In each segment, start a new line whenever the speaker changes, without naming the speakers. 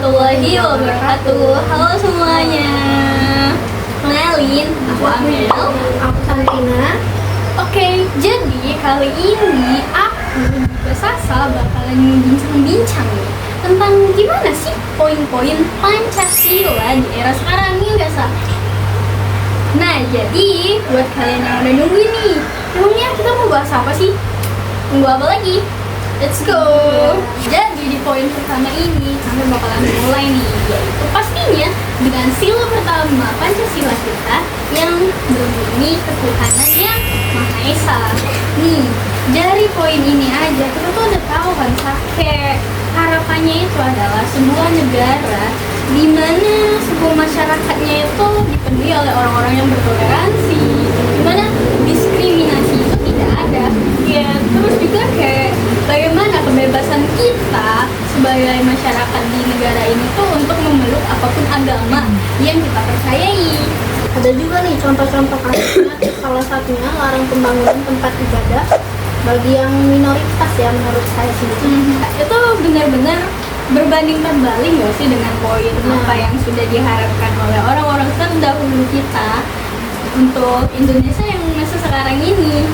warahmatullahi wabarakatuh. Halo semuanya. Kenalin, aku Amel.
Aku Santina.
Oke, jadi kali ini aku juga Sasa bakalan bincang-bincang nih tentang gimana sih poin-poin Pancasila di era sekarang nih, nggak Sa? Nah, jadi buat kalian yang udah nungguin nih, emangnya kita mau bahas apa sih? Tunggu apa lagi? Let's go! Jadi di poin pertama ini kami bakalan mulai nih, yaitu pastinya dengan sila pertama Pancasila kita yang berbunyi ketuhanan yang Maha Esa. Nih, dari poin ini aja kita tuh udah tahu kan, kayak harapannya itu adalah sebuah negara di mana sebuah masyarakatnya itu dipenuhi oleh orang-orang yang bertoleransi, di mana diskriminasi itu tidak ada. Ya, terus juga kayak bagaimana kebebasan kita sebagai masyarakat di negara ini tuh untuk memeluk apapun agama yang kita percayai.
Ada juga nih contoh-contoh kasusnya. Salah satunya larang pembangunan tempat ibadah bagi yang minoritas ya, menurut saya sih.
Itu benar-benar berbanding terbalik nggak sih dengan poin apa yang sudah diharapkan oleh orang-orang terdahulu kita untuk Indonesia yang masa sekarang ini.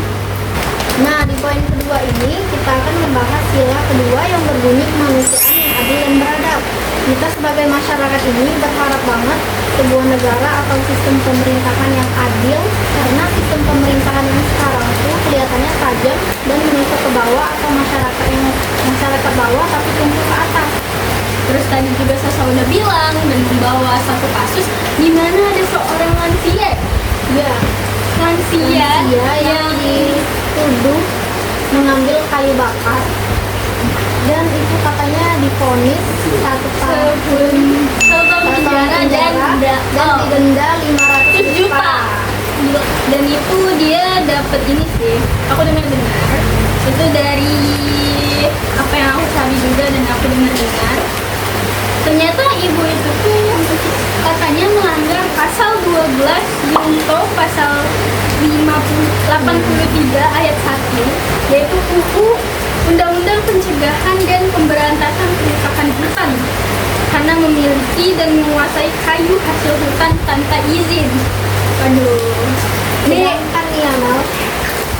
Nah, di poin kedua ini kita akan membahas sila kedua yang berbunyi kemanusiaan yang adil dan beradab. Kita sebagai masyarakat ini berharap banget sebuah negara atau sistem pemerintahan yang adil, karena sistem pemerintahan yang sekarang itu kelihatannya tajam dan menusuk ke bawah, atau masyarakat bawah tapi tumbuh ke atas.
Terus tadi juga Sasa udah bilang dan membawa satu kasus di mana ada seorang lansia
yang dituduh mengambil kayu bakar, dan itu katanya divonis 1 tahun
penjara dan
didenda 500
juta. Dan itu dia dapat ini sih, aku dengar itu dari apa yang aku cari juga dan aku dengar, ternyata ibu itu tuh katanya melanggar pasal 12 junto pasal 83 ayat 1, yaitu UU Undang-Undang Pencegahan dan Pemberantasan Perusakan Hutan, karena memiliki dan menguasai kayu hasil hutan tanpa izin. Aduh,
ini kan ya,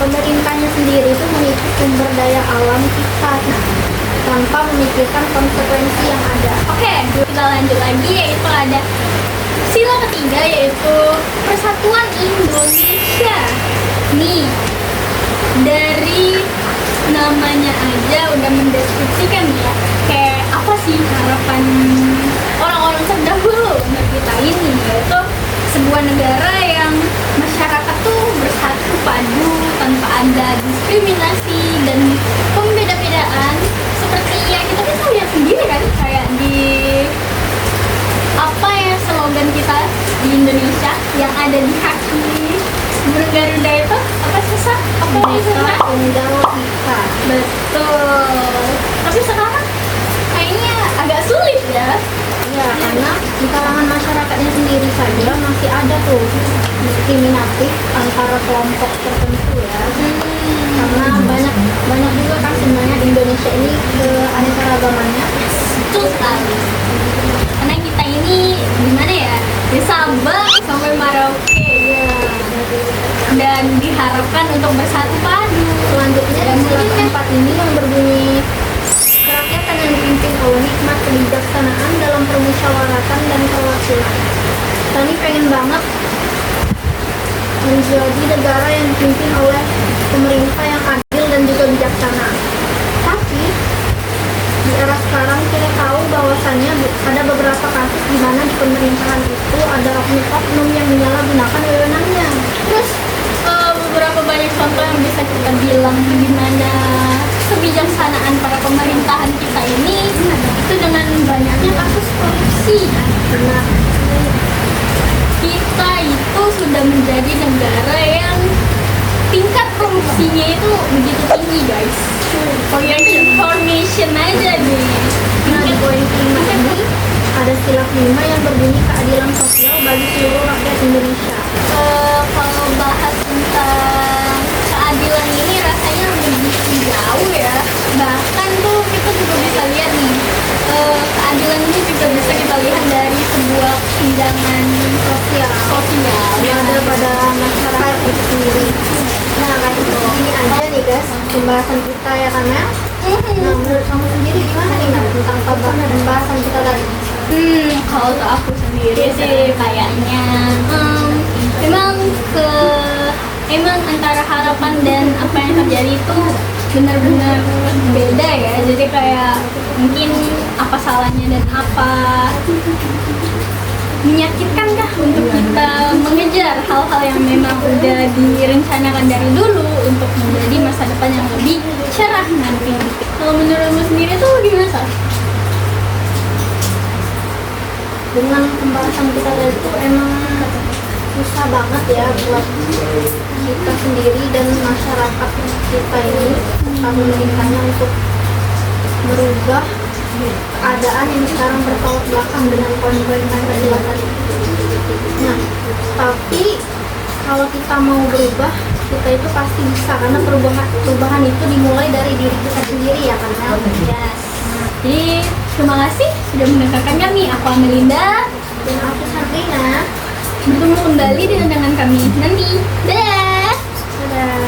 pemerintahnya sendiri itu menipu sumber daya alam kita tanpa memikirkan konsekuensi yang ada.
Oke, kita lanjut lagi, yaitu ada sila ketiga, yaitu Persatuan Indonesia. Nih, dari namanya aja udah mendeskripsikan ya, kayak apa sih harapan orang-orang terdahulu untuk kita ini, yaitu sebuah negara yang masyarakat tuh bersatu padu tanpa ada diskriminasi dan pembeda-bedaan, seperti yang kita bisa lihat sendiri kan, kayak di apa ya slogan kita di Indonesia yang ada di kaki burung Garuda itu apa sih, Sa? Apa itu?
Tunggal Ika.
Betul. Tapi sekarang kayaknya agak sulit ya.
Ya, karena di kalangan masyarakatnya sendiri saja masih ada tuh diskriminatif antara kelompok tertentu ya. Karena banyak juga kan sebenarnya Indonesia ini keanekaragamannya.
Betul sekali. Karena kita ini gimana ya, di Sabang sampai Merauke ya, dan diharapkan untuk bersatu padu.
Selanjutnya dan sila keempat ini yang berbunyi kerakyatan yang dipimpin oleh hikmat kebijaksanaan dalam permusyawaratan dan perwakilan. Kita ini pengen banget menjadi negara yang dipimpin oleh pemerintah yang adil dan juga bijaksana. Tapi di era sekarang kita tahu bahwasannya ada beberapa kasus di mana di pemerintahan itu ada oknum-oknum yang menyalahgunakan wewenangnya.
Terus beberapa banyak contoh yang bisa kita bilang di mana kebijaksanaan para pemerintahan kita ini itu dengan banyaknya kasus korupsi.
Karena
Kita itu sudah menjadi negara yang tingkat korupsinya itu begitu tinggi, guys. For your information aja nih.
Nah, di poin kelima ini ada sila kelima yang berbunyi keadilan sosial bagi seluruh rakyat Indonesia.
Kalau bahas tentang keadilan ini rasanya begitu jauh ya. Bahkan tuh kita juga bisa lihat nih, keadilan ini juga bisa pandangan sosial
ada pada masyarakat itu sendiri. Nah, kayak gini aja nih guys pembahasan kita ya kan ya. Nah, menurut kamu sendiri gimana nih Nak, tentang pembahasan kita tadi?
Kalau untuk aku sendiri sih kayaknya memang emang antara harapan dan apa yang terjadi itu benar-benar beda ya. Jadi kayak mungkin apa salahnya dan apa menyakitkankah untuk kita mengejar hal-hal yang memang udah direncanakan dari dulu untuk menjadi masa depan yang lebih cerah nanti. Kalau menurutmu sendiri tuh gimana Sal?
Dengan pembahasan kita tadi itu emang susah banget ya buat kita sendiri dan masyarakat kita ini serta pemerintahnya untuk merubah keadaan yang sekarang bertolak belakang dengan poin-poin Pancasila tadi. Nah, tapi kalau kita mau berubah, kita itu pasti bisa karena perubahan itu dimulai dari diri kita sendiri ya kan Mel?
Yes. Jadi terima kasih sudah mendengarkan kami. Aku Amelinda
Dan aku Sabrina.
bertemu kembali dengan kami nanti. Dadah.
Dadah.